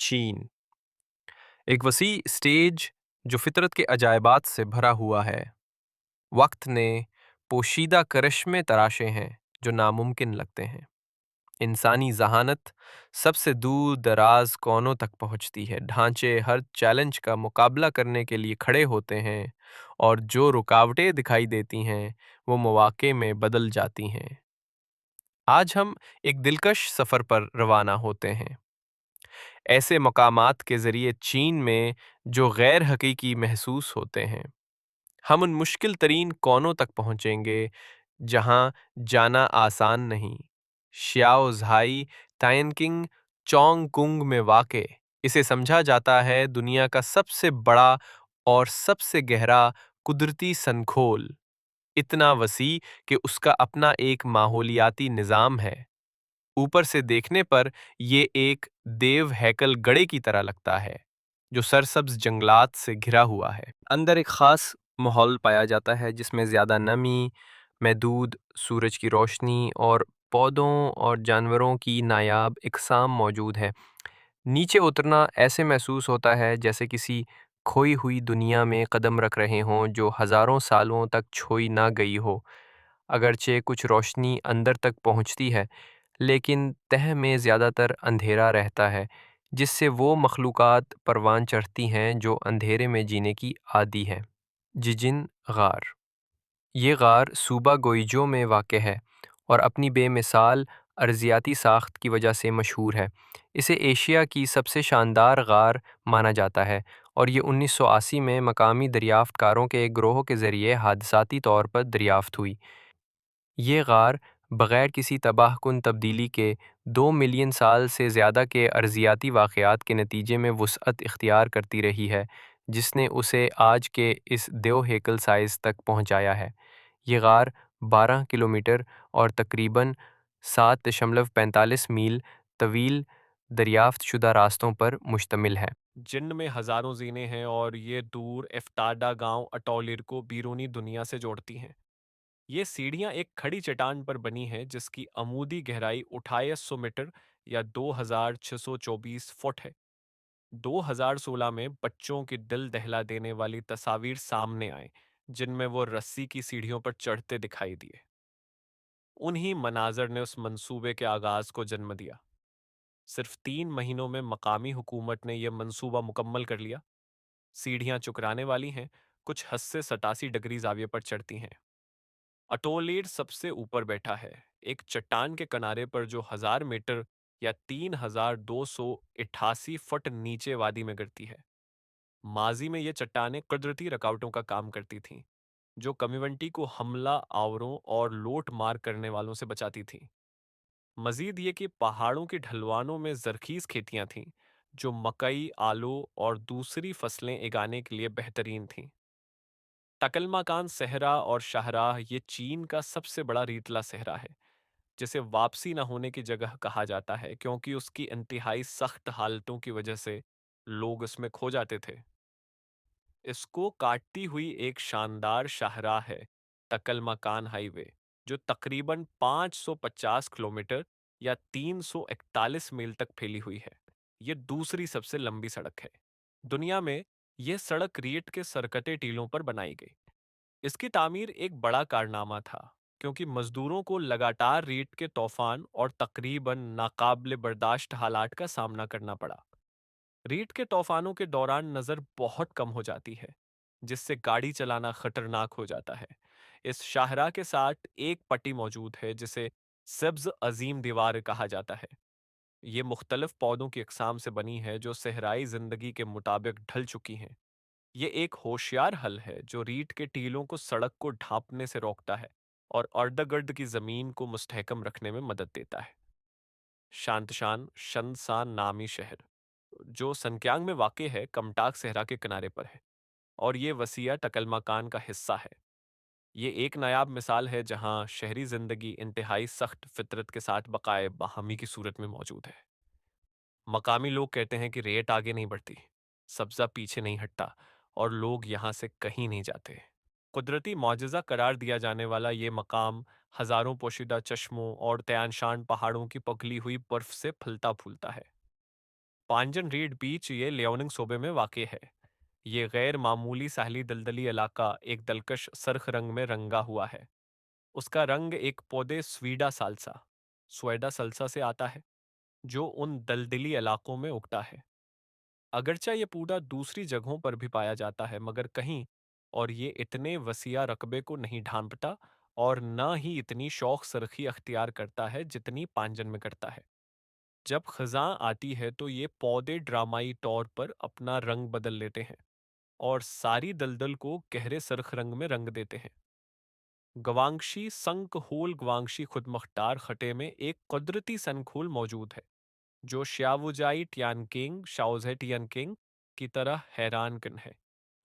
चीन, एक वसी स्टेज जो फितरत के अजायबात से भरा हुआ है। वक्त ने पोशीदा करिश्मे तराशे हैं जो नामुमकिन लगते हैं। इंसानी जहानत सबसे दूर दराज कोनों तक पहुंचती है। ढांचे हर चैलेंज का मुकाबला करने के लिए खड़े होते हैं और जो रुकावटें दिखाई देती हैं वो मौके में बदल जाती हैं। आज हम एक दिलकश सफ़र पर रवाना होते हैं, ऐसे मकामात के ज़रिए चीन में जो गैर हकीकी महसूस होते हैं। हम उन मुश्किल तरीन कोनों तक पहुँचेंगे जहाँ जाना आसान नहीं। श्याओ झाई तायनकिंग चोंगकुंग में वाक़े इसे समझा जाता है दुनिया का सबसे बड़ा और सबसे गहरा कुदरती संखोल, इतना वसी कि उसका अपना एक माहौलियाती निज़ाम है। ऊपर से देखने पर ये एक देव हैकल गड़े की तरह लगता है जो सरसब्ज जंगलात से घिरा हुआ है। अंदर एक ख़ास माहौल पाया जाता है जिसमें ज़्यादा नमी, महदूद सूरज की रोशनी और पौधों और जानवरों की नायाब इकसाम मौजूद है। नीचे उतरना ऐसे महसूस होता है जैसे किसी खोई हुई दुनिया में कदम रख रहे हों जो हज़ारों सालों तक छोई ना गई हो। अगरचे कुछ रोशनी अंदर तक पहुंचती है, लेकिन तह में ज़्यादातर अंधेरा रहता है, जिससे वो मखलूक़ात परवान चढ़ती हैं जो अंधेरे में जीने की आदी हैं। जिजिन गार, ये गार सूबा गोइजो में वाक़ है और अपनी बेमिसाल अर्ज़ियाती साख्त की वजह से मशहूर है। इसे एशिया की सबसे शानदार गार माना जाता है और ये 1980 में मकामी दरियाफ्तकारों के एक ग्रोह के ज़रिए हादसाती तौर पर दरियाफ्त हुई। ये गार बग़ैर किसी तबाहकुन तब्दीली के 2 मिलियन साल से ज़्यादा के अर्ज़ियाती वाक़यात के नतीजे में वुसअत इख्तियार करती रही है, जिसने उसे आज के इस देव हेकल साइज़ तक पहुँचाया है। ये गार 12 किलोमीटर और तकरीबन 7.45 मील तवील दरियाफ्त शुदा रास्तों पर मुश्तमिल है। जिन्न में हजारों जीने हैं और ये दूर एफ्ताडा गांव अटोलिर को बीरूनी दुनिया से जोड़ती हैं। ये सीढ़ियां एक खड़ी चट्टान पर बनी हैं जिसकी अमूदी गहराई 2800 मीटर या 2624 फुट है। 2016 में बच्चों की दिल दहला देने वाली तस्वीर सामने आए जिनमें वो रस्सी की सीढ़ियों पर चढ़ते दिखाई दिए। उन्हीं मनाजर ने उस मंसूबे के आगाज को जन्म दिया। सिर्फ 3 महीनों में मकामी हुकूमत ने यह मंसूबा मुकम्मल कर लिया। सीढ़ियां चुकराने वाली हैं, कुछ 80 से 87 डिग्री जाविये पर चढ़ती हैं। अटोलेड सबसे ऊपर बैठा है, एक चट्टान के किनारे पर जो 1000 मीटर या 3288 फुट नीचे वादी में गिरती है। माजी में ये चट्टानें कुदरती रुकावटों का काम करती थीं, जो कम्युनिटी को हमला आवरों और लूट मार करने वालों से बचाती थीं। मजीद ये कि पहाड़ों की ढलवानों में जरखीज खेतियां थीं, जो मकई, आलू और दूसरी फसलें उगाने के लिए बेहतरीन थीं। तकलमाकान सहरा और शाहराह ये चीन का सबसे बड़ा रीतला सहरा है, जिसे वापसी न होने की जगह कहा जाता है क्योंकि उसकी इंतहाई सख्त हालतों की वजह से लोग इसमें खो जाते थे। इसको काटती हुई एक शानदार शाहराह है, तकलमाकान हाईवे, जो तकरीबन 550 किलोमीटर या 341 मील तक फैली हुई है। ये दूसरी सबसे लंबी सड़क है दुनिया में। यह सड़क रीट के सरकते टीलों पर बनाई गई। इसकी तामीर एक बड़ा कारनामा था क्योंकि मजदूरों को लगातार रीट के तूफान और तकरीबन नाकाबिले बर्दाश्त हालात का सामना करना पड़ा। रीट के तूफानों के दौरान नज़र बहुत कम हो जाती है, जिससे गाड़ी चलाना खतरनाक हो जाता है। इस शाहराह के साथ एक पट्टी मौजूद है जिसे सब्ज अजीम दीवार कहा जाता है। ये मुख्तलिफ पौधों की अकसाम से बनी है जो सहराई जिंदगी के मुताबिक ढल चुकी हैं। ये एक होशियार हल है जो रीट के टीलों को सड़क को ढांपने से रोकता है और अर्द की जमीन को मुस्तहकम रखने में मदद देता है। शांतशान शंसान नामी शहर, जो सनक्यांग में वाक़ है, कमटाक सहरा के किनारे पर है और ये वसीया टकलमाकान का हिस्सा है। ये एक नायाब मिसाल है जहाँ शहरी जिंदगी इंतहाई सख्त फितरत के साथ बकाए बाहमी की सूरत में मौजूद है। मकामी लोग कहते हैं कि रेत आगे नहीं बढ़ती, सब्जा पीछे नहीं हटता और लोग यहाँ से कहीं नहीं जाते। कुदरती मौजज़ा करार दिया जाने वाला ये मकाम हजारों पोशीदा चश्मों और तयानशान पहाड़ों की पगली हुई बर्फ से फलता फूलता है। पांजन रीड बीच ये लियोनिंग सूबे में वाक़ है। ये गैर मामूली साहली दलदली इलाका एक दलकश सरख रंग में रंगा हुआ है। उसका रंग एक पौधे स्वेडा सल्सा से आता है, जो उन दलदली इलाकों में उगता है। अगरचा ये पौधा दूसरी जगहों पर भी पाया जाता है, मगर कहीं और ये इतने वसीआ रकबे को नहीं ढांपता और न ही इतनी शौक सरखी अख्तियार करता है जितनी पांजन में करता है। जब खजां आती है तो ये पौधे ड्रामाई तौर पर अपना रंग बदल लेते हैं और सारी दलदल को गहरे सरख रंग में रंग देते हैं। गवांगशी संक होल गवांगशी खुदमुख्तार खटे में एक कुदरती सनखोल मौजूद है, जो श्यावुजाई टियानकिंग शाओजे टियानकिंग की तरह हैरान कन है।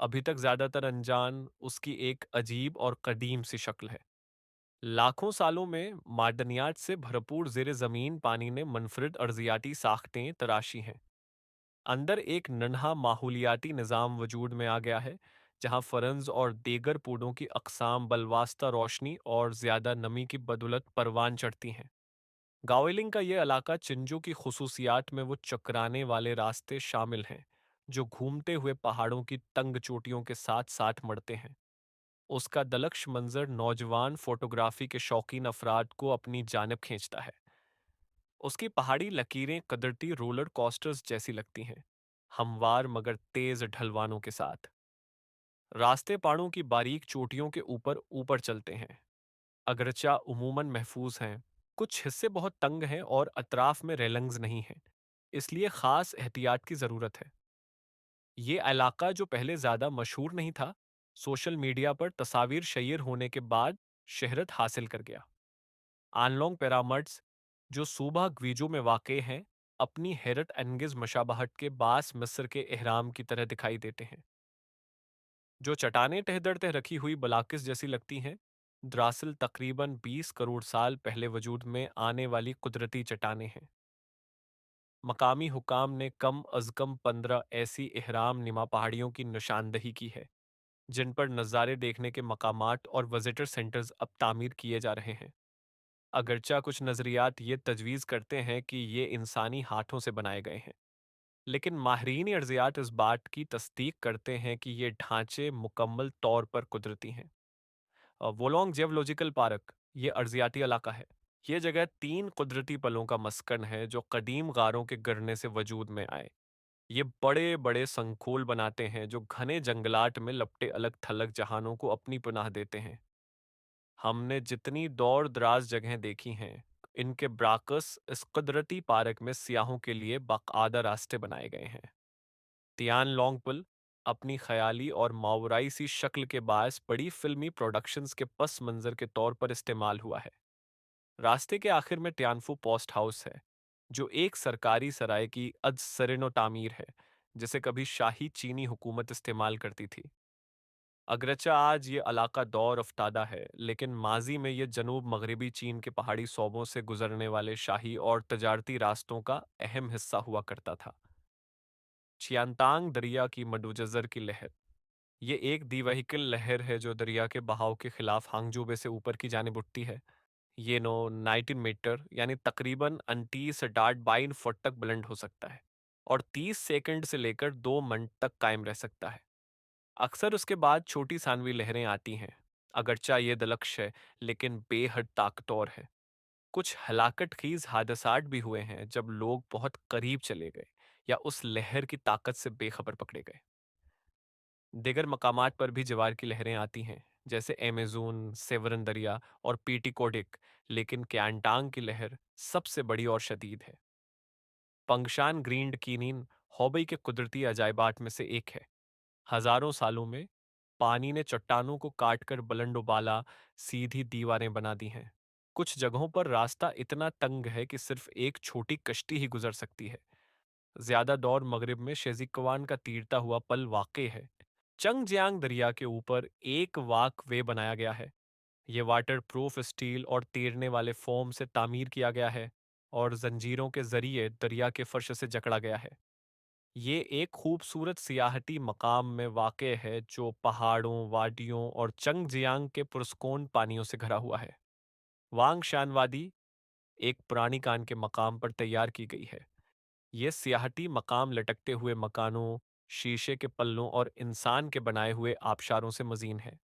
अभी तक ज्यादातर अनजान उसकी एक अजीब और कदीम सी शक्ल है। लाखों सालों में मादनियात से भरपूर जेर जमीन पानी ने मुनफरिद अर्जियाती साख्तें तराशी हैं। अंदर एक नन्हा माहौलियाती निज़ाम वजूद में आ गया है, जहाँ फरन्स और दीगर पौधों की अक़साम बलवास्ता रोशनी और ज़्यादा नमी की बदौलत परवान चढ़ती हैं। गाओलिंग का ये इलाका चिंजो की खसूसियात में वो चकराने वाले रास्ते शामिल हैं, जो घूमते हुए पहाड़ों की तंग चोटियों के साथ साथ मड़ते हैं। उसका दलक्ष मंजर नौजवान फोटोग्राफी के शौकीन अफराद को अपनी जानब खींचता है। उसकी पहाड़ी लकीरें कदरती रोलर कोस्टर्स जैसी लगती हैं, हमवार मगर तेज ढलवानों के साथ। रास्ते पहाड़ों की बारीक चोटियों के ऊपर ऊपर चलते हैं, अगरचा उमूमन महफूज हैं। कुछ हिस्से बहुत तंग हैं और अतराफ में रेलिंग्स नहीं हैं, इसलिए खास एहतियात की ज़रूरत है। ये इलाका जो पहले ज़्यादा मशहूर नहीं था, सोशल मीडिया पर तस्वीर शेयर होने के बाद शहरत हासिल कर गया। आनलोंग पिरामिड्स, जो सूबा ग्वीजो में वाक़ हैं, अपनी हैरत अंगेज़ मशाबहत के बास मिस्र के एहराम की तरह दिखाई देते हैं। जो चट्टानें तह दर तह रखी हुई बलाकिस जैसी लगती हैं, दरअसल तकरीबन 20 करोड़ साल पहले वजूद में आने वाली कुदरती चट्टानें हैं। मकामी हुकाम ने कम अज़ कम 15 ऐसी एहराम नुमा पहाड़ियों की निशानदही की है, जिन पर नज़ारे देखने के मकामात और विजिटर सेंटर्स अब तामीर किए जा रहे हैं। अगरचा कुछ नज़रियात ये तजवीज़ करते हैं कि ये इंसानी हाथों से बनाए गए हैं, लेकिन माहरीन अर्जियात इस बात की तस्दीक करते हैं कि ये ढांचे मुकम्मल तौर पर कुदरती हैं। वोलोंग जियोलॉजिकल पार्क ये अर्जियाती इलाका है। ये जगह 3 कुदरती पलों का मस्कन है जो कदीम गारों के गिरने से वजूद में आए। ये बड़े बड़े संखोल बनाते हैं जो घने जंगलात में लपटे अलग थलग जहानों को अपनी पनाह देते हैं। हमने जितनी दौर दराज जगहें देखी हैं, इनके ब्राकस इस कुदरती पार्क में सियाहों के लिए बाकायदा रास्ते बनाए गए हैं। तियान लोंग पुल अपनी ख्याली और मावराई सी शक्ल के बायस बड़ी फिल्मी प्रोडक्शंस के पस मंजर के तौर पर इस्तेमाल हुआ है। रास्ते के आखिर में ट्यानफू पोस्ट हाउस है, जो एक सरकारी सराय की अद सरेनो तामीर है, जिसे कभी शाही चीनी हुकूमत इस्तेमाल करती थी। अगरचा आज ये इलाका दौर अफ्तादा है, लेकिन माजी में ये जनूब मगरबी चीन के पहाड़ी सोबों से गुजरने वाले शाही और तजारती रास्तों का अहम हिस्सा हुआ करता था। चियांतांग दरिया की मडुजज़र की लहर ये एक दिवहिकल लहर है जो दरिया के बहाव के खिलाफ हांगजूबे से ऊपर की जानिब उठती है। ये नो 19 मीटर यानी तकरीबन 29.22 फुट तक बुलंद हो सकता है और 30 सेकंड से लेकर 2 मिनट तक कायम रह सकता है। अक्सर उसके बाद छोटी सांवी लहरें आती हैं। अगरचा ये दलक्ष है, लेकिन बेहद ताकतवर है। कुछ हलाकत खीज हादसात भी हुए हैं जब लोग बहुत करीब चले गए या उस लहर की ताकत से बेखबर पकड़े गए। दिगर मकामात पर भी जवार की लहरें आती हैं, जैसे एमेजून, सेवरन दरिया और पीटिकोडिक, लेकिन क्यांटांग की लहर सबसे बड़ी और शदीद है। पंगशान ग्रीन कीनिन हॉबई के कुदरती अजायबात में से एक है। हजारों सालों में पानी ने चट्टानों को काटकर बुलंद उबाला सीधी दीवारें बना दी हैं। कुछ जगहों पर रास्ता इतना तंग है कि सिर्फ एक छोटी कश्ती ही गुजर सकती है। ज्यादा दौर मगरिब में शेजिकवान का तीरता हुआ पल वाक़ है। चंगजियांग दरिया के ऊपर एक वाक वे बनाया गया है। ये वाटर प्रूफ स्टील और तैरने वाले फोम से तामीर किया गया है और जंजीरों के जरिए दरिया के फर्श से जकड़ा गया है। ये एक खूबसूरत सियाहती मकाम में वाक़ है जो पहाड़ों, वादियों और चंगजियांग के पुरस्कोन पानियों से घरा हुआ है। वांग शान वादी एक पुरानी कान के मकाम पर तैयार की गई है। ये सियाहटी मकाम लटकते हुए मकानों, शीशे के पल्लों और इंसान के बनाए हुए आबशारों से मज़ीन है।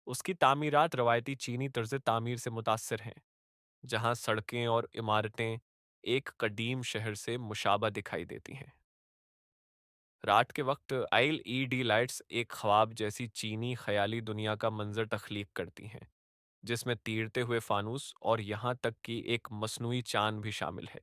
उसकी तामीरात रवायती चीनी तर्ज तामीर से मुतासिर हैं, जहाँ सड़कें और इमारतें एक कदीम शहर से मुशाबा दिखाई देती हैं। रात के वक्त एलईडी लाइट्स एक ख्वाब जैसी चीनी ख्याली दुनिया का मंजर तख्लीक करती हैं, जिसमें तीरते हुए फानूस और यहाँ तक कि एक मसनूई चांद भी शामिल है।